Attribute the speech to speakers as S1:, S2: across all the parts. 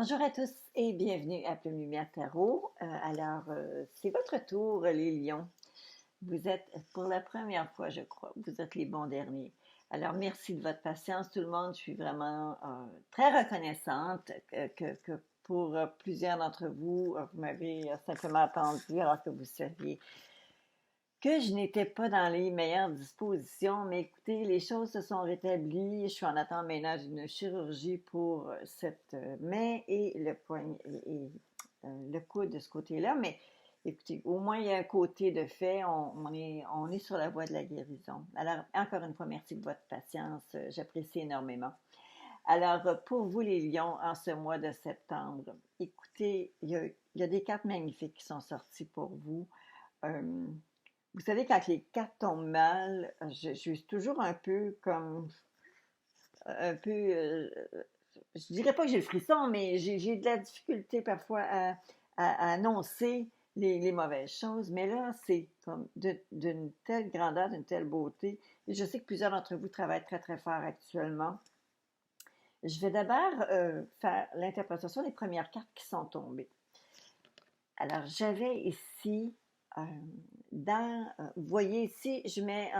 S1: Bonjour à tous et bienvenue à Plume Lumière Tarot. C'est votre tour, les lions. Vous êtes, pour la première fois, je crois, vous êtes les bons derniers. Alors, merci de votre patience, tout le monde. Je suis vraiment très reconnaissante que pour plusieurs d'entre vous, vous m'avez simplement attendu alors que vous saviez que je n'étais pas dans les meilleures dispositions, mais écoutez, les choses se sont rétablies. Je suis en attente maintenant d'une chirurgie pour cette main et le coude de ce côté-là. Mais écoutez, au moins il y a un côté de fait. On est sur la voie de la guérison. Alors, encore une fois, merci de votre patience. J'apprécie énormément. Alors, pour vous les lions, en ce mois de septembre, écoutez, il y a des cartes magnifiques qui sont sorties pour vous. Euh, Vous savez, quand les cartes tombent mal, je suis toujours un peu comme, un peu, je dirais pas que j'ai le frisson, mais j'ai de la difficulté parfois à annoncer les mauvaises choses. Mais là, c'est comme d'une telle grandeur, d'une telle beauté. Et je sais que plusieurs d'entre vous travaillent très, très fort actuellement. Je vais d'abord faire l'interprétation des premières cartes qui sont tombées. Alors, j'avais ici, euh, vous voyez ici, je mets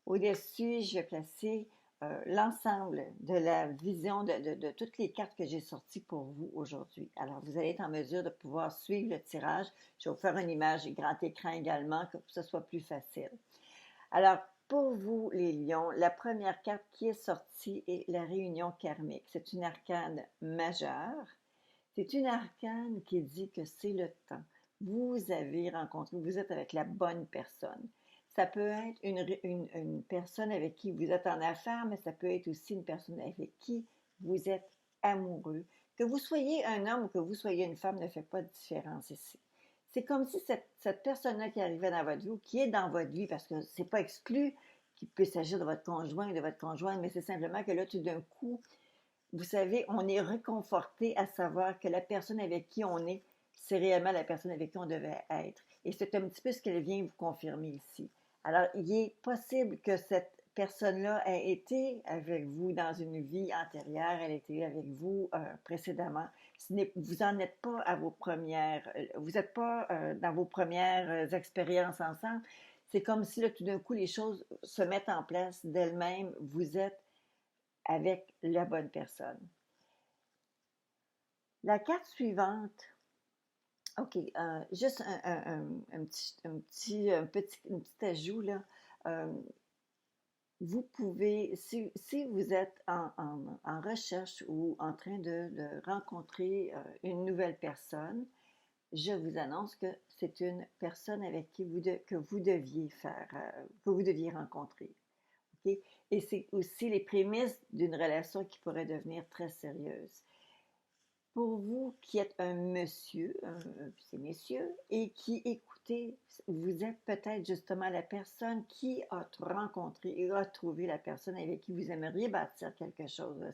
S1: au-dessus, je vais placer l'ensemble de la vision de toutes les cartes que j'ai sorties pour vous aujourd'hui. Alors, vous allez être en mesure de pouvoir suivre le tirage. Je vais vous faire une image grand écran également, pour que ce soit plus facile. Alors, pour vous, les lions, la première carte qui est sortie est la réunion karmique. C'est une arcane majeure. C'est une arcane qui dit que c'est le temps. Vous avez rencontré, vous êtes avec la bonne personne. Ça peut être une personne avec qui vous êtes en affaires, mais ça peut être aussi une personne avec qui vous êtes amoureux. Que vous soyez un homme ou que vous soyez une femme ne fait pas de différence ici. C'est comme si cette personne-là qui arrivait dans votre vie ou qui est dans votre vie, parce que c'est pas exclu qu'il peut s'agir de votre conjoint ou de votre conjointe, mais c'est simplement que là, tout d'un coup, vous savez, on est réconforté à savoir que la personne avec qui on est, c'est réellement la personne avec qui on devait être. Et c'est un petit peu ce qu'elle vient vous confirmer ici. Alors, il est possible que cette personne-là ait été avec vous dans une vie antérieure, elle a été avec vous précédemment. Vous n'en êtes pas à vos premières, vous n'êtes pas dans vos premières expériences ensemble. C'est comme si là, tout d'un coup, les choses se mettent en place d'elles-mêmes. Vous êtes avec la bonne personne. La carte suivante, OK, juste un petit ajout là. Euh, Vous pouvez, si vous êtes en recherche ou en train de rencontrer une nouvelle personne, je vous annonce que c'est une personne avec qui que vous deviez que vous deviez rencontrer. OK? Et c'est aussi les prémices d'une relation qui pourrait devenir très sérieuse. Pour vous qui êtes un monsieur, c'est messieurs, et qui écoutez, vous êtes peut-être justement la personne qui a rencontré et a trouvé la personne avec qui vous aimeriez bâtir quelque chose.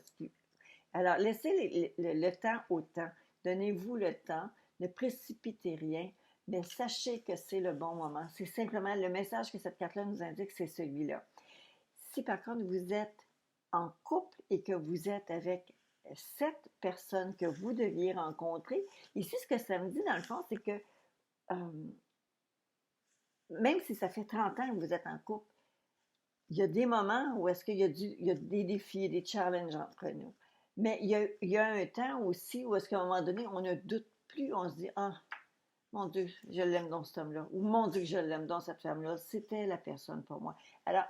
S1: Alors, laissez le temps au temps. Donnez-vous le temps. Ne précipitez rien, mais sachez que c'est le bon moment. C'est simplement le message que cette carte-là nous indique, c'est celui-là. Si par contre vous êtes en couple et que vous êtes avec cette personne que vous deviez rencontrer, ici ce que ça me dit dans le fond, c'est que euh, même si ça fait 30 ans que vous êtes en couple, il y a des moments où est-ce qu'il y a, il y a des défis, des challenges entre nous. Mais il y a un temps aussi où est-ce qu'à un moment donné, on ne doute plus, on se dit, ah, mon Dieu, je l'aime dans cet homme-là, ou mon Dieu, que je l'aime dans cette femme-là, c'était la personne pour moi. Alors,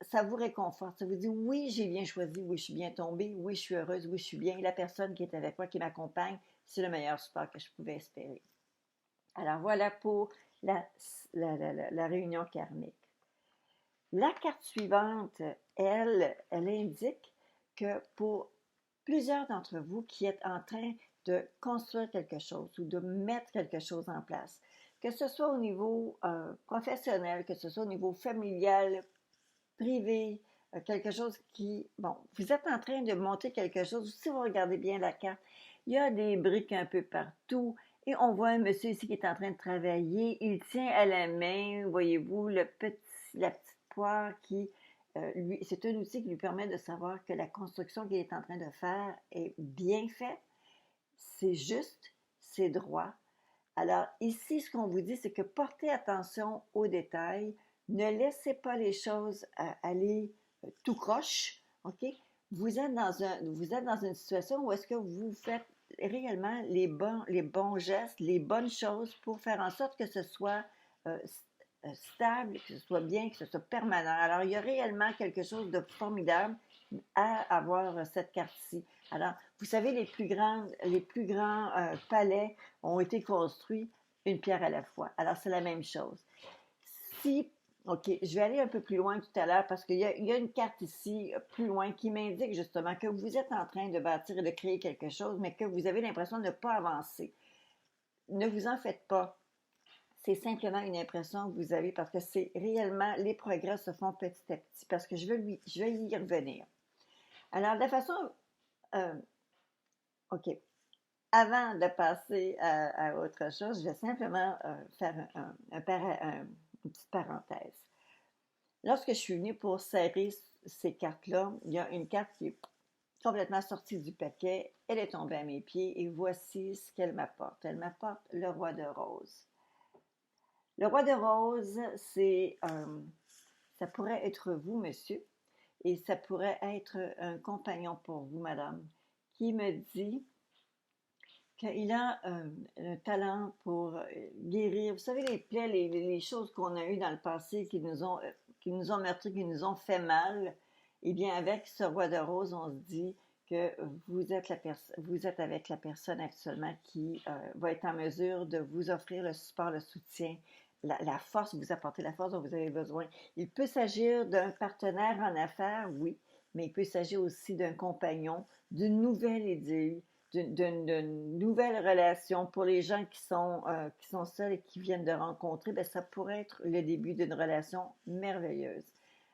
S1: ça vous réconforte, ça vous dit oui, j'ai bien choisi, oui, je suis bien tombée, oui, je suis heureuse, oui, je suis bien. La personne qui est avec moi, qui m'accompagne, c'est le meilleur support que je pouvais espérer. Alors voilà pour la réunion karmique. La carte suivante, elle indique que pour plusieurs d'entre vous qui êtes en train de construire quelque chose ou de mettre quelque chose en place, que ce soit au niveau professionnel, que ce soit au niveau familial, privé, quelque chose qui, bon, vous êtes en train de monter quelque chose, si vous regardez bien la carte, il y a des briques un peu partout, et on voit un monsieur ici qui est en train de travailler, il tient à la main, voyez-vous, la petite poire qui c'est un outil qui lui permet de savoir que la construction qu'il est en train de faire est bien faite, c'est juste, c'est droit. Alors ici, ce qu'on vous dit, c'est que portez attention aux détails, ne laissez pas les choses aller tout croche, OK? Vous êtes dans une situation où est-ce que vous faites réellement les bons gestes, les bonnes choses pour faire en sorte que ce soit euh, stable, que ce soit bien, que ce soit permanent. Alors, il y a réellement quelque chose de formidable à avoir cette carte-ci. Alors, vous savez, les plus grands palais ont été construits une pierre à la fois. Alors, c'est la même chose. Si, OK, je vais aller un peu plus loin tout à l'heure parce qu'il y a une carte ici, plus loin, qui m'indique justement que vous êtes en train de bâtir et de créer quelque chose, mais que vous avez l'impression de ne pas avancer. Ne vous en faites pas. C'est simplement une impression que vous avez parce que c'est réellement, les progrès se font petit à petit parce que je vais y revenir. Alors, de la façon, euh, OK, avant de passer à autre chose, je vais simplement faire une petite parenthèse. Lorsque je suis venue pour serrer ces cartes-là, il y a une carte qui est complètement sortie du paquet. Elle est tombée à mes pieds et voici ce qu'elle m'apporte. Elle m'apporte le roi de rose. Le roi de rose, ça pourrait être vous, monsieur, et ça pourrait être un compagnon pour vous, madame, qui me dit qu'il a un talent pour guérir. Vous savez, les plaies, les choses qu'on a eues dans le passé qui nous ont meurtris, qui nous ont fait mal. Eh bien, avec ce roi de rose, on se dit que vous êtes avec la personne actuellement qui va être en mesure de vous offrir le support, le soutien, la force, vous apporter la force dont vous avez besoin. Il peut s'agir d'un partenaire en affaires, oui, mais il peut s'agir aussi d'un compagnon, d'une nouvelle idée, d'une nouvelle relation. Pour les gens qui sont seuls et qui viennent de rencontrer, bien, ça pourrait être le début d'une relation merveilleuse.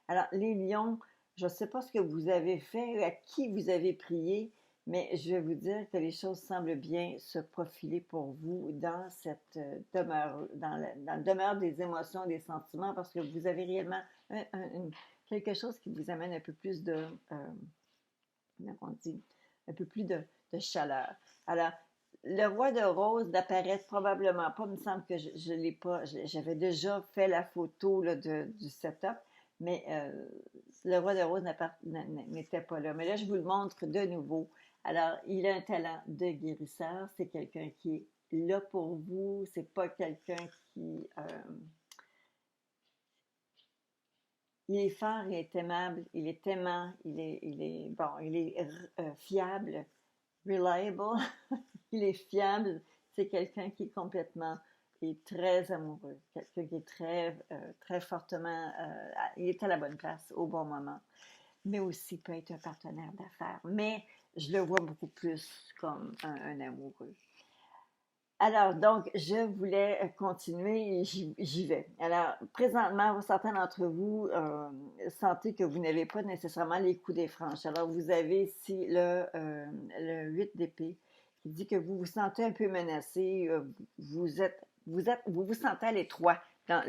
S1: Alors, les lions, je ne sais pas ce que vous avez fait, à qui vous avez prié, mais je vais vous dire que les choses semblent bien se profiler pour vous dans cette demeure, dans le demeure des émotions, des sentiments, parce que vous avez réellement quelque chose qui vous amène un peu plus de, comment on dit, un peu plus de chaleur. Alors, le roi de rose n'apparaît probablement pas. Il me semble que je l'ai pas. J'avais déjà fait la photo là, du setup, mais le roi de rose n'était pas là. Mais là, je vous le montre de nouveau. Alors, il a un talent de guérisseur. C'est quelqu'un qui est là pour vous. C'est pas quelqu'un qui... il est fort, il est aimable, il est aimant, il est fiable, reliable, il est fiable. C'est quelqu'un qui est complètement, est très amoureux, quelqu'un qui est très fortement, il est à la bonne place au bon moment, mais aussi peut être un partenaire d'affaires. Mais je le vois beaucoup plus comme un amoureux. Alors, donc, je voulais continuer et j'y vais. Alors, présentement, certains d'entre vous sentez que vous n'avez pas nécessairement les coups des franches. Alors, vous avez ici le 8 d'épée qui dit que vous vous sentez un peu menacé, vous vous sentez à l'étroit dans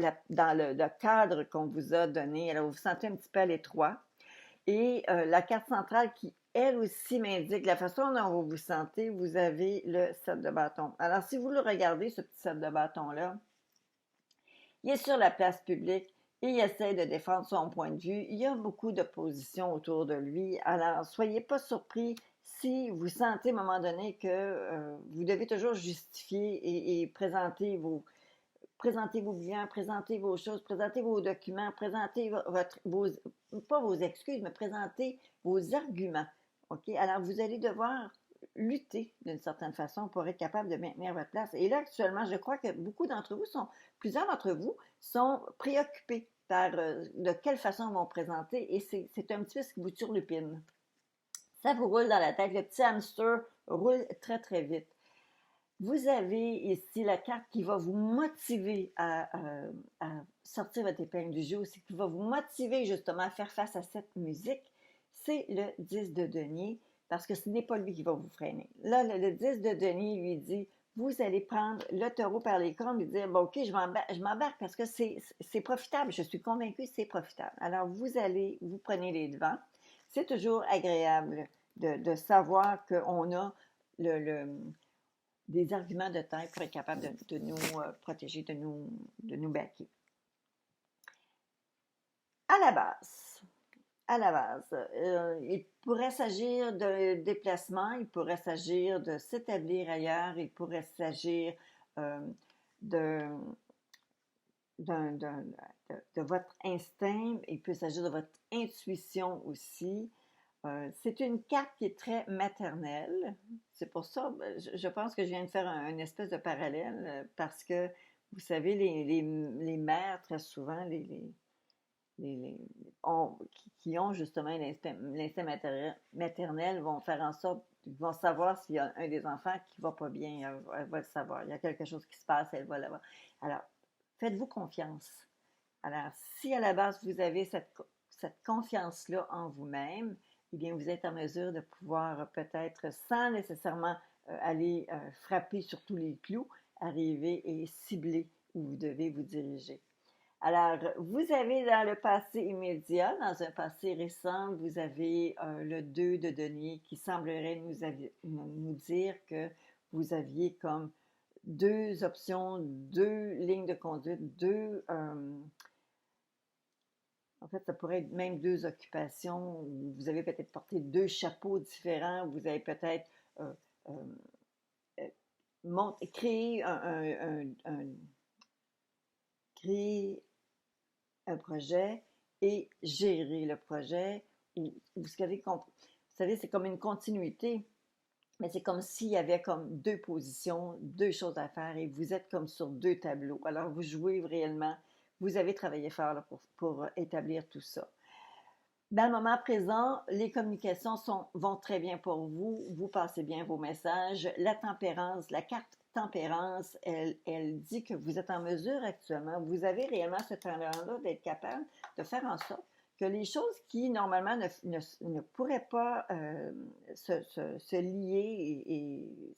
S1: le cadre qu'on vous a donné. Alors, vous vous sentez un petit peu à l'étroit. Et la carte centrale qui, elle aussi, m'indique la façon dont vous vous sentez, vous avez le 7 de bâton. Alors, si vous le regardez, ce petit 7 de bâton-là, il est sur la place publique et il essaie de défendre son point de vue. Il y a beaucoup d'opposition autour de lui. Alors, soyez pas surpris si vous sentez à un moment donné que vous devez toujours justifier et présenter vos biens, présentez vos choses, présentez vos documents, présentez pas vos excuses, mais présentez vos arguments. OK? Alors, vous allez devoir lutter d'une certaine façon pour être capable de maintenir votre place. Et là, actuellement, je crois que plusieurs d'entre vous sont préoccupés par de quelle façon ils vont présenter et c'est un petit peu ce qui vous turlupine. Ça vous roule dans la tête. Le petit hamster roule très, très vite. Vous avez ici la carte qui va vous motiver à sortir votre épingle du jeu, c'est qui va vous motiver justement à faire face à cette musique. C'est le 10 de denier, parce que ce n'est pas lui qui va vous freiner. Là, le 10 de denier lui dit, vous allez prendre le taureau par les cornes et dire, bon, OK, je m'embarque parce que c'est profitable. Je suis convaincue que c'est profitable. Alors, vous prenez les devants. C'est toujours agréable de savoir qu'on a le, des arguments de tête pour être capable de nous protéger, de nous baquer. À la base, il pourrait s'agir de déplacement, il pourrait s'agir de s'établir ailleurs, il pourrait s'agir euh, de, de votre instinct, il peut s'agir de votre intuition aussi. C'est une carte qui est très maternelle. C'est pour ça, je pense que je viens de faire un espèce de parallèle parce que, vous savez, les mères, très souvent, les- qui ont justement l'instinct maternel vont faire en sorte, vont savoir s'il y a un des enfants qui va pas bien, elle va le savoir. Il y a quelque chose qui se passe, elle va l'avoir. Alors, faites-vous confiance. Alors, si à la base vous avez cette confiance-là en vous-même, eh bien, vous êtes en mesure de pouvoir peut-être, sans nécessairement aller frapper sur tous les clous, arriver et cibler où vous devez vous diriger. Alors, vous avez dans le passé immédiat, dans un passé récent, vous avez le 2 de denier qui semblerait nous dire que vous aviez comme deux options, deux lignes de conduite, en fait, ça pourrait être même deux occupations. Vous avez peut-être porté deux chapeaux différents. Vous avez peut-être euh, euh, créé créé un projet et gérer le projet. Vous savez, c'est comme une continuité, mais c'est comme s'il y avait comme deux positions, deux choses à faire et vous êtes comme sur deux tableaux. Alors, vous jouez réellement, vous avez travaillé fort là, pour établir tout ça. Dans le moment présent, les communications vont très bien pour vous. Vous passez bien vos messages. La tempérance, la carte tempérance, elle dit que vous êtes en mesure actuellement, vous avez réellement ce talent-là d'être capable de faire en sorte que les choses qui, normalement, ne pourraient pas se lier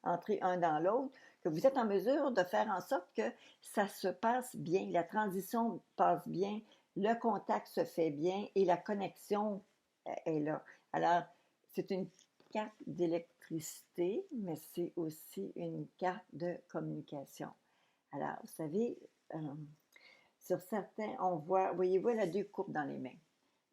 S1: entrer un dans l'autre, que vous êtes en mesure de faire en sorte que ça se passe bien, la transition passe bien, le contact se fait bien et la connexion est là. Alors, c'est une carte d'électricité, mais c'est aussi une carte de communication. Alors, vous savez, sur certains, on voit, voyez-vous, elle a deux coupes dans les mains.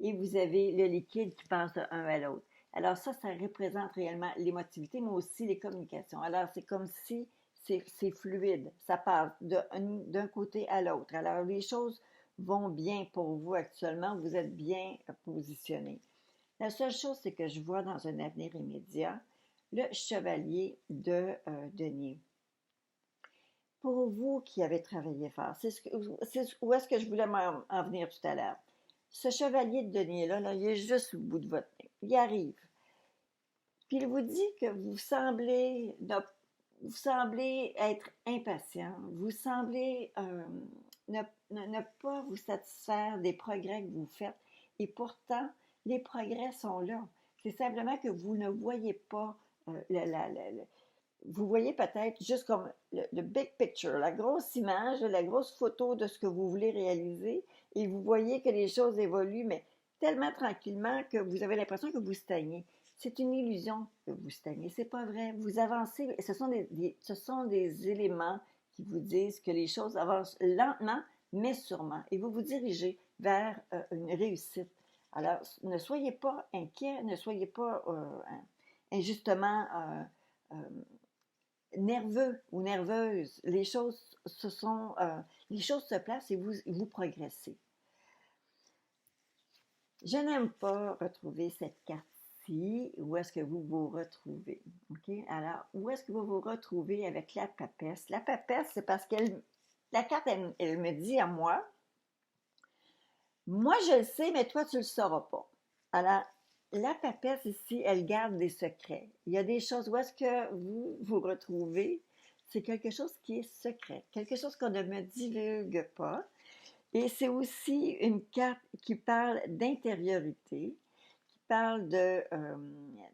S1: Et vous avez le liquide qui passe d'un à l'autre. Alors ça représente réellement l'émotivité, mais aussi les communications. Alors, c'est comme si c'est fluide, ça passe d'un côté à l'autre. Alors, les choses vont bien pour vous actuellement, vous êtes bien positionné. La seule chose, c'est que je vois dans un avenir immédiat le chevalier de denier. Pour vous qui avez travaillé fort, où est-ce que je voulais en venir tout à l'heure? Ce chevalier de denier-là, là, il est juste au bout de votre nez. Il arrive. Puis il vous dit que vous semblez être impatient, vous semblez ne pas vous satisfaire des progrès que vous faites. Et pourtant, les progrès sont là. C'est simplement que vous ne voyez pas vous voyez peut-être juste comme le big picture, la grosse image, la grosse photo de ce que vous voulez réaliser, et vous voyez que les choses évoluent, mais tellement tranquillement que vous avez l'impression que vous stagnez. C'est une illusion que vous stagnez, c'est pas vrai. Vous avancez, ce sont des éléments qui vous disent que les choses avancent lentement, mais sûrement, et vous vous dirigez vers une réussite. Alors, ne soyez pas inquiet, ne soyez pas injustement nerveux ou nerveuse. Les choses se placent et vous progressez. Je n'aime pas retrouver cette carte-ci. Où est-ce que vous vous retrouvez? OK? Alors, où est-ce que vous vous retrouvez avec la papesse? La papesse, c'est parce la carte, elle me dit à moi, je le sais, mais toi, tu ne le sauras pas. Alors, la papesse ici, elle garde des secrets. Il y a des choses où est-ce que vous vous retrouvez, c'est quelque chose qui est secret, quelque chose qu'on ne me divulgue pas. Et c'est aussi une carte qui parle d'intériorité, qui parle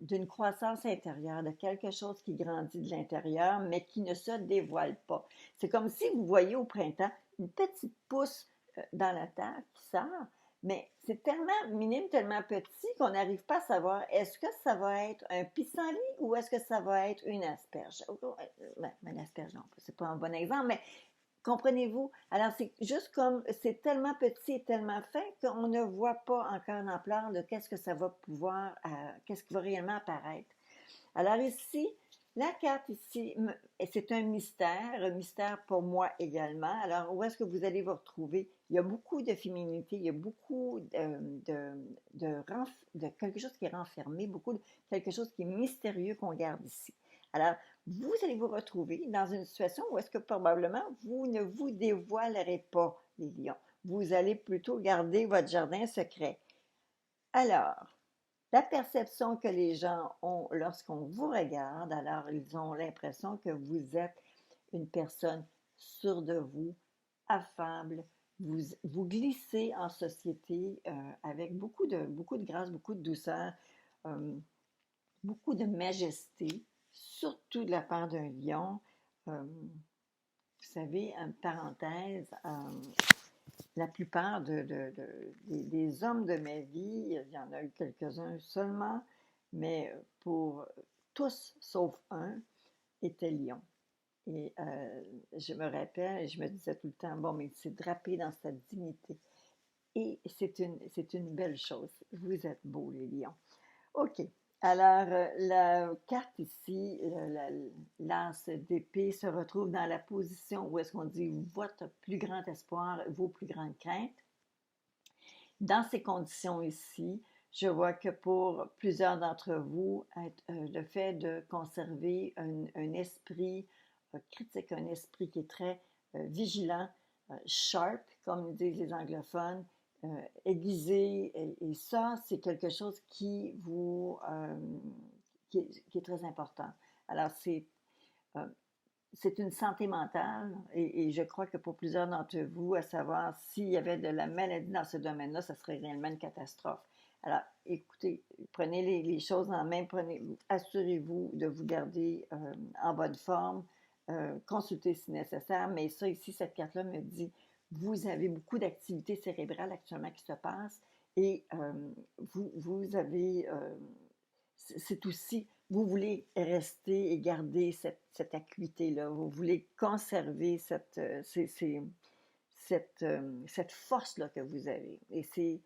S1: d'une croissance intérieure, de quelque chose qui grandit de l'intérieur, mais qui ne se dévoile pas. C'est comme si vous voyez au printemps une petite pousse dans la terre qui sort, mais c'est tellement minime, tellement petit qu'on n'arrive pas à savoir est-ce que ça va être un pissenlit ou est-ce que ça va être une asperge. Ben, une asperge, non, c'est pas un bon exemple, mais comprenez-vous? Alors, c'est juste comme, c'est tellement petit et tellement fin qu'on ne voit pas encore l'ampleur de qu'est-ce que ça va pouvoir, qu'est-ce qui va réellement apparaître. Alors ici, la carte ici, c'est un mystère pour moi également. Alors, où est-ce que vous allez vous retrouver? Il y a beaucoup de féminité, il y a beaucoup de quelque chose qui est renfermé, beaucoup de quelque chose qui est mystérieux qu'on garde ici. Alors, vous allez vous retrouver dans une situation où est-ce que probablement vous ne vous dévoilerez pas, les lions. Vous allez plutôt garder votre jardin secret. Alors, la perception que les gens ont lorsqu'on vous regarde, alors ils ont l'impression que vous êtes une personne sûre de vous, affable, vous glissez en société avec beaucoup de grâce, beaucoup de douceur, euh, beaucoup de majesté, surtout de la part d'un lion. Vous savez, une parenthèse, la plupart des hommes de ma vie, il y en a eu quelques-uns seulement, mais pour tous sauf un, étaient lions. Et je me rappelle, et je me disais tout le temps, bon, mais il s'est drapé dans sa dignité. Et c'est une belle chose. Vous êtes beaux, les lions. OK. Alors, la carte ici, l'as d'épée se retrouve dans la position où est-ce qu'on dit votre plus grand espoir, vos plus grandes craintes. Dans ces conditions ici, je vois que pour plusieurs d'entre vous, le fait de conserver un esprit critique, un esprit qui est très vigilant, sharp, comme disent les anglophones, aiguisé, et ça, c'est quelque chose qui qui est très important. Alors, euh, c'est une santé mentale et je crois que pour plusieurs d'entre vous, à savoir s'il y avait de la maladie dans ce domaine-là, ça serait réellement une catastrophe. Alors, écoutez, prenez les choses en main, assurez-vous de vous garder en bonne forme, consultez si nécessaire, mais ça ici, cette carte-là me dit, vous avez beaucoup d'activités cérébrales actuellement qui se passent et vous avez, c'est aussi, vous voulez rester et garder cette acuité-là, vous voulez conserver cette force-là que vous avez. Et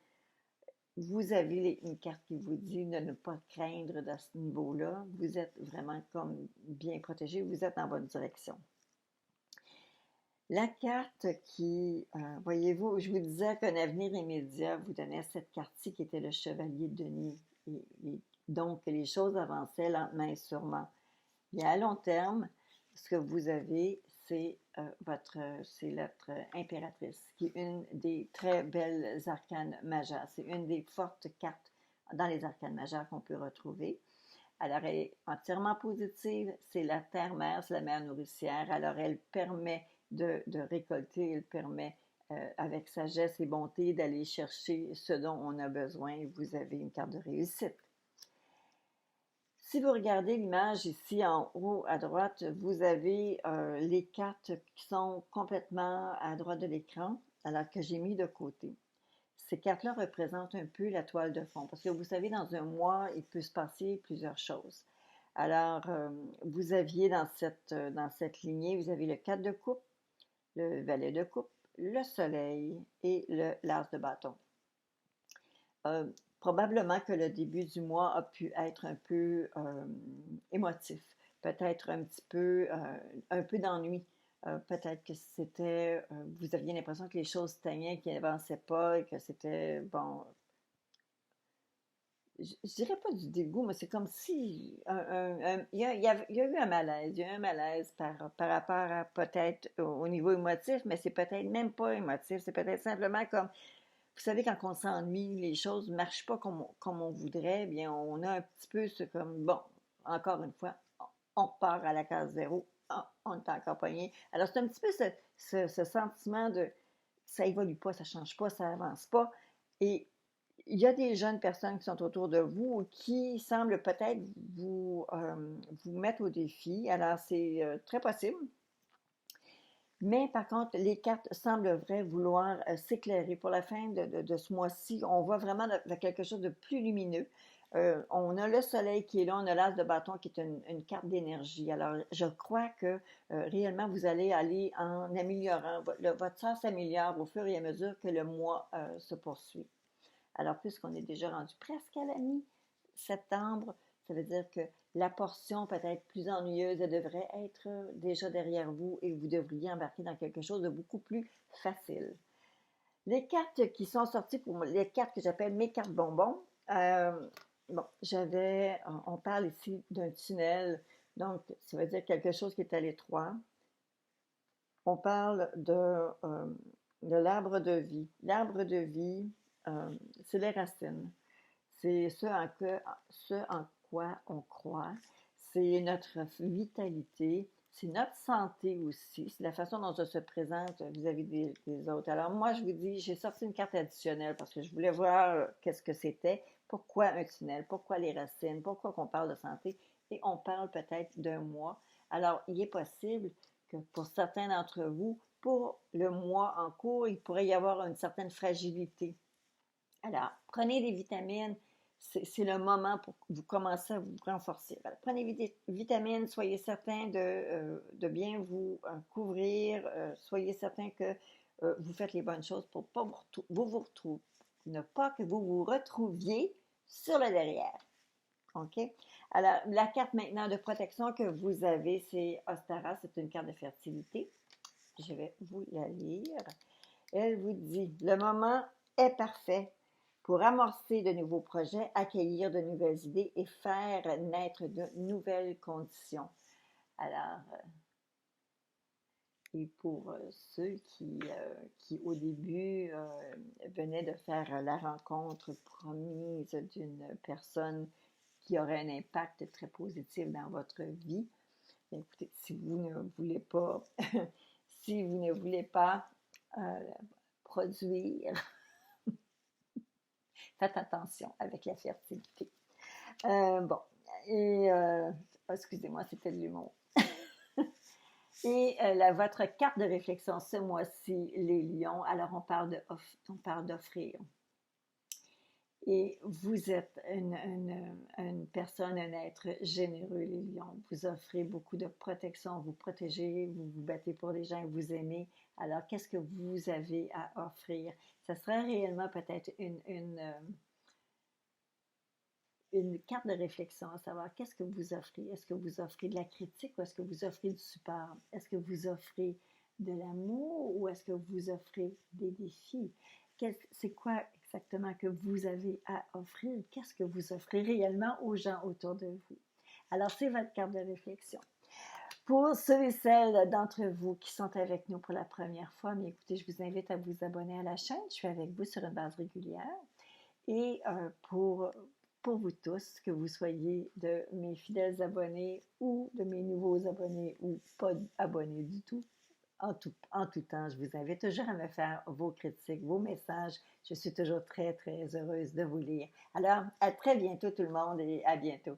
S1: vous avez une carte qui vous dit de ne pas craindre dans ce niveau-là. Vous êtes vraiment comme bien protégé, vous êtes en bonne direction. La carte voyez-vous, je vous disais qu'un avenir immédiat vous donnait cette carte-ci qui était le chevalier de denier. Donc, les choses avançaient lentement et sûrement. Et à long terme, ce que vous avez, c'est l'être impératrice, qui est une des très belles arcanes majeures. C'est une des fortes cartes dans les arcanes majeures qu'on peut retrouver. Alors, elle est entièrement positive. C'est la terre-mère, c'est la mère nourricière. Alors, elle permet de récolter, elle permet avec sagesse et bonté d'aller chercher ce dont on a besoin. Vous avez une carte de réussite. Si vous regardez l'image ici en haut à droite, vous avez les cartes qui sont complètement à droite de l'écran, alors que j'ai mis de côté. Ces cartes-là représentent un peu la toile de fond, parce que vous savez, dans un mois, il peut se passer plusieurs choses. Alors, vous aviez dans cette lignée, vous avez le 4 de coupe, le valet de coupe, le soleil et l'as de bâton. Probablement que le début du mois a pu être un peu émotif, peut-être un peu d'ennui. Peut-être que vous aviez l'impression que les choses stagnaient, qu'ils n'avançaient pas et que c'était, bon, je dirais pas du dégoût, mais c'est comme si il y a eu un malaise. Il y a eu un malaise par rapport à peut-être au niveau émotif, mais c'est peut-être même pas émotif. C'est peut-être simplement comme, vous savez, quand on s'ennuie, les choses ne marchent pas comme on voudrait, eh bien, on a un petit peu ce comme, bon, encore une fois, on repart à la case zéro, on est encore pogné. Alors, c'est un petit peu ce sentiment de ça évolue pas, ça change pas, ça avance pas. Et il y a des jeunes personnes qui sont autour de vous qui semblent peut-être vous mettre au défi. Alors, c'est très possible. Mais par contre, les cartes sembleraient vouloir s'éclairer. Pour la fin de ce mois-ci, on voit vraiment vers quelque chose de plus lumineux. On a le soleil qui est là, on a l'as de bâton qui est une carte d'énergie. Alors, je crois que réellement, vous allez aller en améliorant. Votre sort s'améliore au fur et à mesure que le mois se poursuit. Alors, puisqu'on est déjà rendu presque à la mi-septembre, ça veut dire que la portion peut-être plus ennuyeuse, elle devrait être déjà derrière vous et vous devriez embarquer dans quelque chose de beaucoup plus facile. Les cartes qui sont sorties pour les cartes que j'appelle mes cartes bonbons, bon, on parle ici d'un tunnel, donc ça veut dire quelque chose qui est à l'étroit. On parle de l'arbre de vie. L'arbre de vie, c'est les racines. C'est ce en quoi on croit. C'est notre vitalité. C'est notre santé aussi. C'est la façon dont on se présente vis-à-vis des autres. Alors moi, je vous dis, j'ai sorti une carte additionnelle parce que je voulais voir qu'est-ce que c'était. Pourquoi un tunnel? Pourquoi les racines? Pourquoi qu'on parle de santé? Et on parle peut-être d'un mois. Alors, il est possible que pour certains d'entre vous, pour le mois en cours, il pourrait y avoir une certaine fragilité. Alors, prenez des vitamines, c'est le moment pour vous commencer à vous renforcer. Alors, prenez des vitamines, soyez certain de bien vous couvrir, soyez certain que vous faites les bonnes choses pour pas vous retrouver, ne pas que vous vous retrouviez sur le derrière. OK? Alors, la carte maintenant de protection que vous avez, c'est Ostara, c'est une carte de fertilité. Je vais vous la lire. Elle vous dit, le moment est parfait pour amorcer de nouveaux projets, accueillir de nouvelles idées et faire naître de nouvelles conditions. Alors, et pour ceux qui au début venaient de faire la rencontre promise d'une personne qui aurait un impact très positif dans votre vie, écoutez, si vous ne voulez pas, si vous ne voulez pas produire, faites attention avec la fertilité. Bon, et excusez-moi, c'était de l'humour. Et votre carte de réflexion ce mois-ci, les lions, alors on parle d'offrir. Et vous êtes une personne, un être généreux, les lions. Vous offrez beaucoup de protection, vous protégez, vous vous battez pour les gens que vous aimez. Alors, qu'est-ce que vous avez à offrir? Ça serait réellement peut-être une carte de réflexion, à savoir qu'est-ce que vous offrez. Est-ce que vous offrez de la critique ou est-ce que vous offrez du support? Est-ce que vous offrez de l'amour ou est-ce que vous offrez des défis? C'est quoi exactement que vous avez à offrir? Qu'est-ce que vous offrez réellement aux gens autour de vous? Alors, c'est votre carte de réflexion. Pour ceux et celles d'entre vous qui sont avec nous pour la première fois, mais écoutez, je vous invite à vous abonner à la chaîne. Je suis avec vous sur une base régulière. Et pour vous tous, que vous soyez de mes fidèles abonnés ou de mes nouveaux abonnés ou pas abonnés du tout, en tout temps, je vous invite toujours à me faire vos critiques, vos messages. Je suis toujours très, très heureuse de vous lire. Alors, à très bientôt tout le monde et à bientôt.